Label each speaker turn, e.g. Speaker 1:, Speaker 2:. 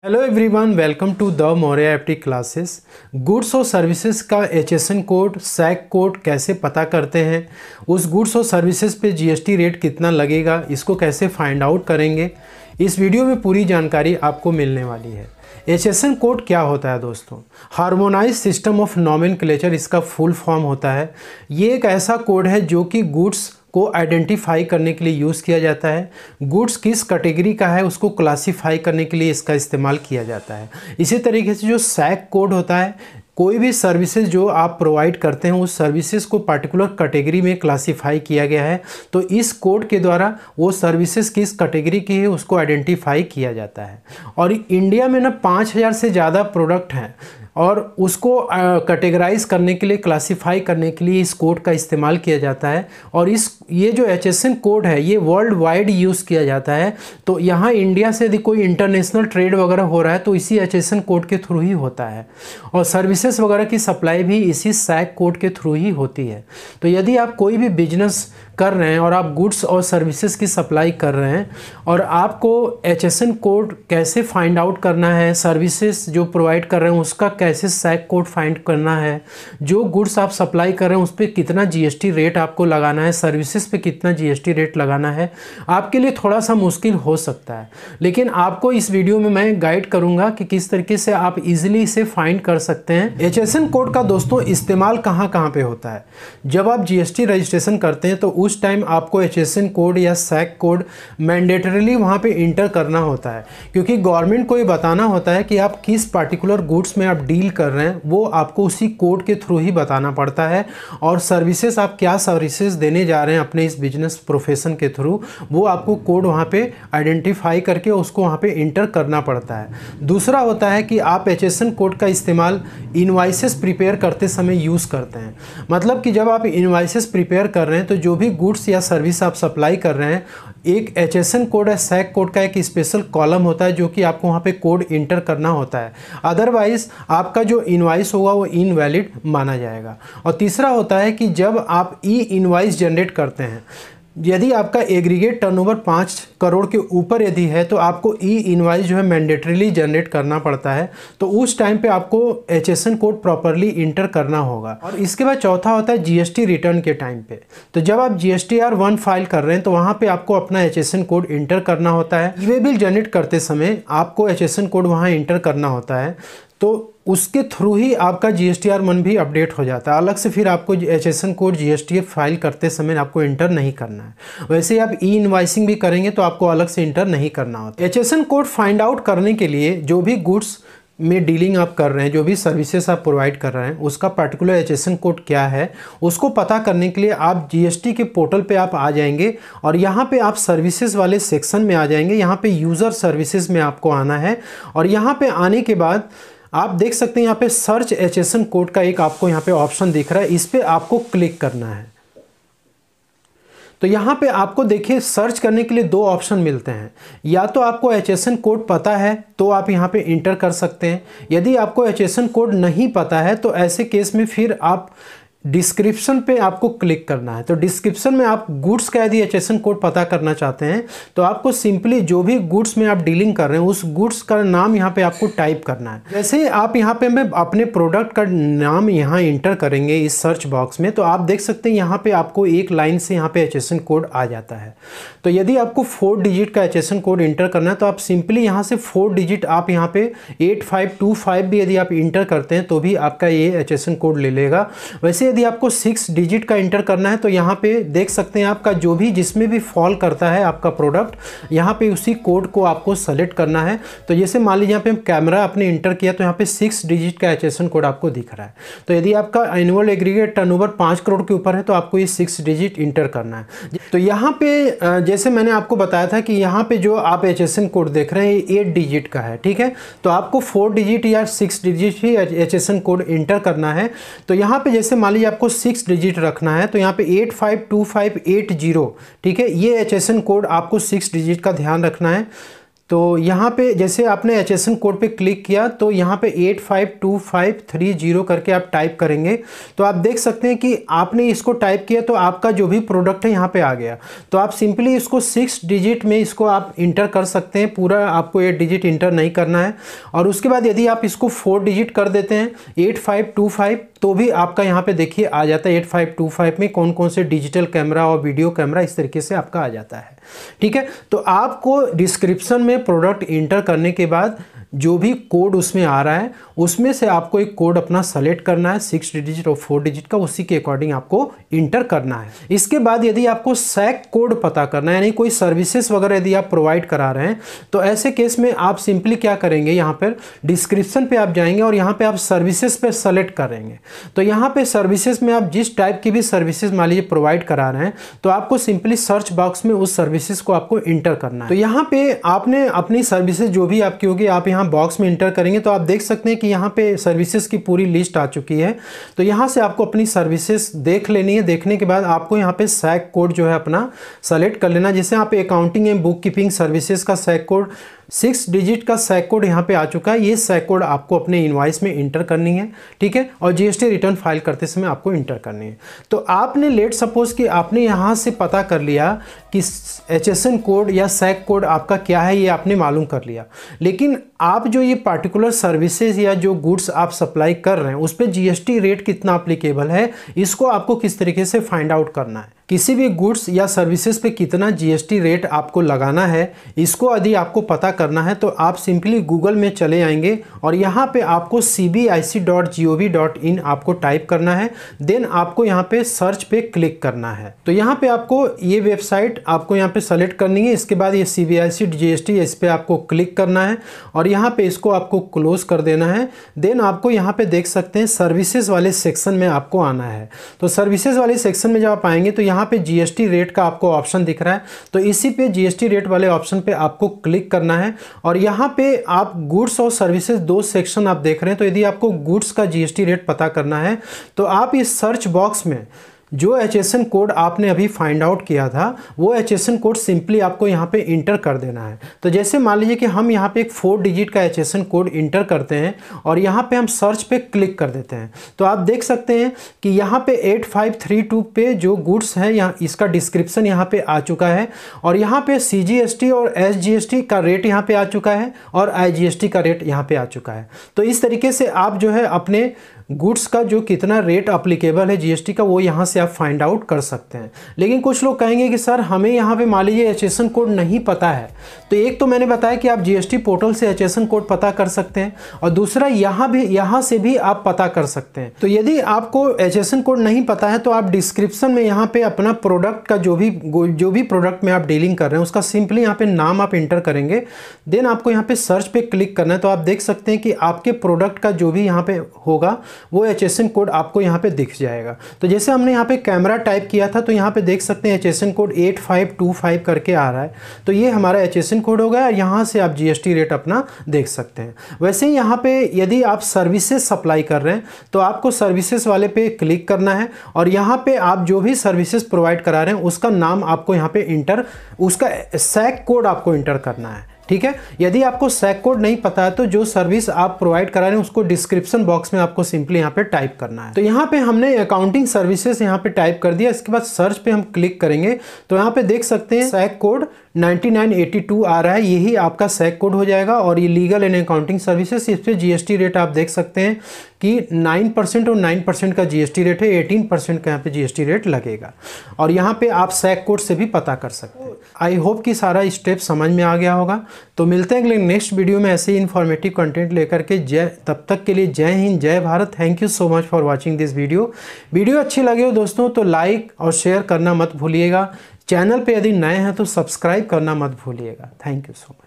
Speaker 1: Hello everyone, welcome to the Maurya FT classes. Goods और services का HSN code, SAC code कैसे पता करते हैं, उस गुड्स और सर्विसेज पे GST रेट कितना लगेगा, इसको कैसे फाइंड आउट करेंगे, इस वीडियो में पूरी जानकारी आपको मिलने वाली है। HSN कोड क्या होता है दोस्तों? हार्मोनाइज सिस्टम ऑफ नॉमेनक्लेचर इसका फुल फॉर्म होता है। ये एक ऐसा कोड है जो कि गुड्स को आइडेंटिफाई करने के लिए यूज़ किया जाता है। गुड्स किस कैटेगरी का है उसको क्लासिफाई करने के लिए इसका इस्तेमाल किया जाता है। इसी तरीके से जो सैक कोड होता है, कोई भी सर्विसेज जो आप प्रोवाइड करते हैं उस सर्विसेज को पर्टिकुलर कैटेगरी में क्लासिफाई किया गया है, तो इस कोड के द्वारा वो सर्विसेज किस कैटेगरी की है उसको आइडेंटिफाई किया जाता है। और इंडिया में ना 5000 से ज़्यादा प्रोडक्ट हैं और उसको कैटेगराइज करने के लिए, क्लासिफाई करने के लिए इस कोड का इस्तेमाल किया जाता है। और ये जो HSN कोड है ये वर्ल्ड वाइड यूज़ किया जाता है। तो यहाँ इंडिया से यदि कोई इंटरनेशनल ट्रेड वगैरह हो रहा है तो इसी HSN कोड के थ्रू ही होता है, और सर्विसेज वगैरह की सप्लाई भी इसी सैक कोड के थ्रू ही होती है। तो यदि आप कोई भी बिजनेस कर रहे हैं और आप गुड्स और सर्विसेज की सप्लाई कर रहे हैं और आपको HSN कोड कैसे फाइंड आउट करना है, सर्विसेज जो प्रोवाइड कर रहे हैं उसका कैसे सैक कोड फाइंड करना है, जो गुड्स आप सप्लाई कर रहे हैं उस पर कितना GST रेट आपको लगाना है, सर्विसेज पे कितना GST रेट लगाना है, आपके लिए थोड़ा सा मुश्किल हो सकता है। लेकिन आपको इस वीडियो में मैं गाइड करूंगा कि किस तरीके से आप इजीली इसे फाइंड कर सकते हैं। HSN कोड का दोस्तों इस्तेमाल कहाँ कहाँ पे होता है? जब आप GST रजिस्ट्रेशन करते हैं तो उस टाइम आपको HSN कोड या सैक कोड मैंडेटरीली वहाँ पे इंटर करना होता है, क्योंकि गवर्नमेंट को ये बताना होता है कि आप किस पर्टिकुलर गुड्स में आप डील कर रहे हैं, वो आपको उसी कोड के थ्रू ही बताना पड़ता है। और सर्विसेज, आप क्या सर्विसेज देने जा रहे हैं अपने इस बिजनेस प्रोफेशन के थ्रू, वो आपको कोड वहाँ पे आइडेंटिफाई करके उसको वहाँ पे इंटर करना पड़ता है। दूसरा होता है कि आप HSN कोड का इस्तेमाल इनवाइसेस प्रिपेयर करते समय यूज़ करते हैं। मतलब कि जब आप इनवाइसेस प्रिपेयर कर रहे हैं तो जो भी गुड्स या सर्विस आप सप्लाई कर रहे हैं, एक HSN कोड या सैक कोड का एक स्पेशल कॉलम होता है जो कि आपको वहाँ पे कोड इंटर करना होता है, अदरवाइज आपका जो इनवाइस होगा वो इनवैलिड माना जाएगा। और तीसरा होता है कि जब आप इनवाइस जनरेट करते हैं, यदि आपका एग्रीगेट टर्नओवर 5 करोड़ के ऊपर यदि है तो आपको इनवाइस जो है मैंडेटरीली जनरेट करना पड़ता है। तो उस टाइम पे आपको HSN कोड प्रॉपरली इंटर करना होगा। और इसके बाद चौथा होता है GST रिटर्न के टाइम पे। तो जब आप GSTR1 फाइल कर रहे हैं तो वहाँ पे आपको अपना HSN कोड इंटर करना होता है। ई-वे बिल जनरेट करते समय आपको HSN कोड वहाँ इंटर करना होता है, तो उसके थ्रू ही आपका GSTR1 भी अपडेट हो जाता है। अलग से फिर आपको HSN कोड GST फाइल करते समय आपको इंटर नहीं करना है। वैसे ही आप इनवाइसिंग भी करेंगे तो आपको अलग से इंटर नहीं करना होता। HSN कोड फाइंड आउट करने के लिए जो भी गुड्स में डीलिंग आप कर रहे हैं, जो भी सर्विसेज आप प्रोवाइड कर रहे हैं, उसका पर्टिकुलर HSN कोड क्या है उसको पता करने के लिए आप GST के पोर्टल पे आप आ जाएंगे और यहाँ पे आप सर्विसेज वाले सेक्शन में आ जाएंगे। यहाँ पे यूज़र सर्विसेज में आपको आना है और यहाँ पे आने के बाद आप देख सकते हैं यहाँ पे सर्च HSN कोड का एक आपको यहाँ पे ऑप्शन दिख रहा है, इस पे आपको क्लिक करना है। तो यहाँ पे आपको देखिए सर्च करने के लिए दो ऑप्शन मिलते हैं। या तो आपको HSN कोड पता है तो आप यहाँ पे इंटर कर सकते हैं। यदि आपको HSN कोड नहीं पता है तो ऐसे केस में फिर आप डिस्क्रिप्शन पे आपको क्लिक करना है। तो डिस्क्रिप्शन में आप गुड्स का यदि HSN कोड पता करना चाहते हैं तो आपको सिंपली जो भी गुड्स में आप डीलिंग कर रहे हैं उस गुड्स का नाम यहाँ पे आपको टाइप करना है। जैसे आप यहाँ पे मैं अपने प्रोडक्ट का नाम यहाँ इंटर करेंगे इस सर्च बॉक्स में, तो आप देख सकते हैं यहाँ पे आपको एक लाइन से यहाँ पे HSN कोड आ जाता है। तो यदि आपको 4 डिजिट का HSN कोड इंटर करना है तो आप सिंपली यहाँ से 4 डिजिट आप यहाँ पे 8525 भी यदि आप इंटर करते हैं तो भी आपका ये HSN कोड ले लेगा। वैसे यदि आपको 6 डिजिट का इंटर करना है तो यहाँ पे देख सकते हैं आपका जो भी जिसमें भी फॉल करता है आपका प्रोडक्ट, यहाँ पे उसी कोड को आपको सेलेक्ट करना है। तो जैसे मान लीजिए यहाँ पे कैमरा आपने इंटर किया तो यहाँ पे 6 डिजिट का HSN कोड आपको दिख रहा है। तो यदि आपका एनुअल एग्रीगेट टर्नओवर 5 करोड़ के ऊपर है तो आपको ये 6 डिजिट इंटर करना है। तो यहाँ पे जैसे मैंने आपको बताया था कि यहाँ पे जो आप HSN कोड देख रहे हैं 8 डिजिट का है, ठीक है। तो आपको 4 डिजिट या 6 डिजिट ही HSN कोड इंटर करना है। तो यहाँ पे जैसे मान लीजिए आपको 6 डिजिट रखना है तो यहाँ पे 852580, ठीक है, ये HSN कोड आपको 6 डिजिट का ध्यान रखना है। तो यहाँ पे जैसे आपने HSN कोड पे क्लिक किया तो यहाँ पे 852530 करके आप टाइप करेंगे तो आप देख सकते हैं कि आपने इसको टाइप किया तो आपका जो भी प्रोडक्ट है यहाँ पे आ गया। तो आप सिंपली इसको 6 डिजिट में इसको आप इंटर कर सकते हैं, पूरा आपको 8 डिजिट इंटर नहीं करना है। और उसके बाद यदि आप इसको 4 डिजिट कर देते हैं 8525 तो भी आपका यहाँ पे देखिए आ जाता है 8525 में कौन कौन से डिजिटल कैमरा और वीडियो कैमरा इस तरीके से आपका आ जाता है। ठीक है, तो आपको डिस्क्रिप्शन में प्रोडक्ट इंटर करने के बाद जो भी कोड उसमें आ रहा है उसमें से आपको एक कोड अपना सेलेक्ट करना है 6 डिजिट और 4 डिजिट का, उसी के अकॉर्डिंग आपको इंटर करना है। इसके बाद यदि आपको सैक कोड पता करना है यानी कोई सर्विसेज वगैरह यदि आप प्रोवाइड करा रहे हैं तो ऐसे केस में आप सिंपली क्या करेंगे, यहाँ पर डिस्क्रिप्शन पे आप जाएंगे और यहाँ पे आप सर्विसेज पे सेलेक्ट करेंगे। तो यहाँ पे सर्विसेज में आप जिस टाइप की भी सर्विसेज मान लीजिए प्रोवाइड करा रहे हैं तो आपको सिंपली सर्च बॉक्स में उस सर्विसेज को आपको इंटर करना है। तो यहाँ पे आपने अपनी सर्विसेज जो भी आपकी होगी आप यहाँ बॉक्स में इंटर करेंगे तो आप देख सकते हैं कि यहाँ पे सर्विसेज की पूरी लिस्ट आ चुकी है। तो यहाँ से आपको अपनी सर्विसेज देख लेनी है। देखने के बाद आपको यहाँ पे सैक कोड जो है अपना सेलेक्ट कर लेना। जैसे यहाँ पे accounting and book keeping services का सैक कोड 6 डिजिट का सैक कोड यहाँ पे आ चुका है। ये सैक कोड आपको अपने इनवॉइस में इंटर करनी है, ठीक है, और जीएसटी रिटर्न फाइल करते समय आपको इंटर करनी है। तो आपने लेट सपोज कि आपने यहाँ से पता कर लिया कि HSN कोड या सैक कोड आपका क्या है, ये आपने मालूम कर लिया, लेकिन आप जो ये पार्टिकुलर सर्विसेज या जो गुड्स आप सप्लाई कर रहे हैं उस पर जीएसटी रेट कितना अप्लीकेबल है, इसको आपको किस तरीके से फाइंड आउट करना है। किसी भी गुड्स या सर्विसेज पे कितना जीएसटी रेट आपको लगाना है, इसको यदि आपको पता करना है तो आप सिंपली गूगल में चले आएंगे और यहाँ पे आपको cbic.gov.in आपको टाइप करना है। देन आपको यहाँ पे सर्च पे क्लिक करना है। तो यहाँ पे आपको ये वेबसाइट आपको यहाँ पे सेलेक्ट करनी है। इसके बाद ये CBIC GST इस पर आपको क्लिक करना है और यहाँ पे इसको आपको क्लोज कर देना है। देन आपको यहाँ पे देख सकते हैं सर्विसेज वाले सेक्शन में आपको आना है। तो सर्विसेज वाले सेक्शन में जब आप आएंगे तो यहाँ पे जीएसटी रेट का आपको ऑप्शन दिख रहा है, तो इसी पे जीएसटी रेट वाले ऑप्शन पे आपको क्लिक करना है। और यहाँ पे आप गुड्स और सर्विसेज दो सेक्शन आप देख रहे हैं। तो यदि आपको गुड्स का जीएसटी रेट पता करना है तो आप इस सर्च बॉक्स में जो HSN कोड आपने अभी फाइंड आउट किया था वो HSN कोड सिंपली आपको यहाँ पे इंटर कर देना है। तो जैसे मान लीजिए कि हम यहाँ पे एक 4 डिजिट का HSN कोड इंटर करते हैं और यहाँ पे हम सर्च पे क्लिक कर देते हैं तो आप देख सकते हैं कि यहाँ पे 8532 पे जो गुड्स है यहाँ इसका डिस्क्रिप्शन यहाँ पे आ चुका है और यहाँ पे CGST और SGST का रेट यहाँ पे आ चुका है और IGST का रेट यहाँ पे आ चुका है। तो इस तरीके से आप जो है अपने गुड्स का जो कितना रेट अप्लीकेबल है जीएसटी का वो यहाँ से आप फाइंड आउट कर सकते हैं। लेकिन कुछ लोग कहेंगे कि सर हमें यहाँ पे मान लीजिए HSN कोड नहीं पता है, तो एक तो मैंने बताया कि आप जीएसटी पोर्टल से HSN कोड पता कर सकते हैं और दूसरा यहाँ से भी आप पता कर सकते हैं। तो यदि आपको HSN कोड नहीं पता है तो आप डिस्क्रिप्शन में यहाँ पे अपना प्रोडक्ट का जो भी प्रोडक्ट में आप डीलिंग कर रहे हैं उसका सिंपली यहाँ पे नाम आप इंटर करेंगे। देन आपको यहाँ पे सर्च पे क्लिक करना है तो आप देख सकते हैं कि आपके प्रोडक्ट का जो भी यहाँ पे होगा वो HSN कोड आपको यहाँ पे दिख जाएगा। तो जैसे हमने यहाँ पे कैमरा टाइप किया था तो यहाँ पे देख सकते हैं HSN कोड 8525 करके आ रहा है। तो ये हमारा HSN कोड हो गया और यहाँ से आप जीएसटी रेट अपना देख सकते हैं। वैसे ही यहाँ पे यदि आप सर्विसेज सप्लाई कर रहे हैं तो आपको सर्विसेज वाले पे क्लिक करना है और यहाँ पे आप जो भी सर्विसेज प्रोवाइड करा रहे हैं उसका नाम आपको यहाँ पे उसका सैक कोड आपको इंटर करना है, ठीक है। यदि आपको सैक कोड नहीं पता है तो जो सर्विस आप प्रोवाइड करा रहे हैं उसको डिस्क्रिप्शन बॉक्स में आपको सिंपली यहाँ पे टाइप करना है। तो यहाँ पे हमने अकाउंटिंग सर्विसेज यहाँ पे टाइप कर दिया। इसके बाद सर्च पे हम क्लिक करेंगे तो यहाँ पे देख सकते हैं सैक कोड 9982 आ रहा है, यही आपका सैक कोड हो जाएगा। और ये लीगल एंड अकाउंटिंग सर्विसेज, इस पे जीएसटी रेट आप देख सकते हैं कि 9% और 9% का जीएसटी रेट है, 18% का यहाँ पे जीएसटी रेट लगेगा और यहाँ पे आप सैक कोड से भी पता कर सकते हैं। आई होप कि सारा स्टेप समझ में आ गया होगा। तो मिलते हैं अगले नेक्स्ट वीडियो में ऐसे ही इन्फॉर्मेटिव कंटेंट लेकर के। तब तक के लिए जय हिंद, जय Bharat. Thank you so much for watching this video अच्छी लगे हो दोस्तों तो लाइक और शेयर करना मत भूलिएगा। चैनल पे यदि नए हैं तो सब्सक्राइब करना मत भूलिएगा। Thank you so much.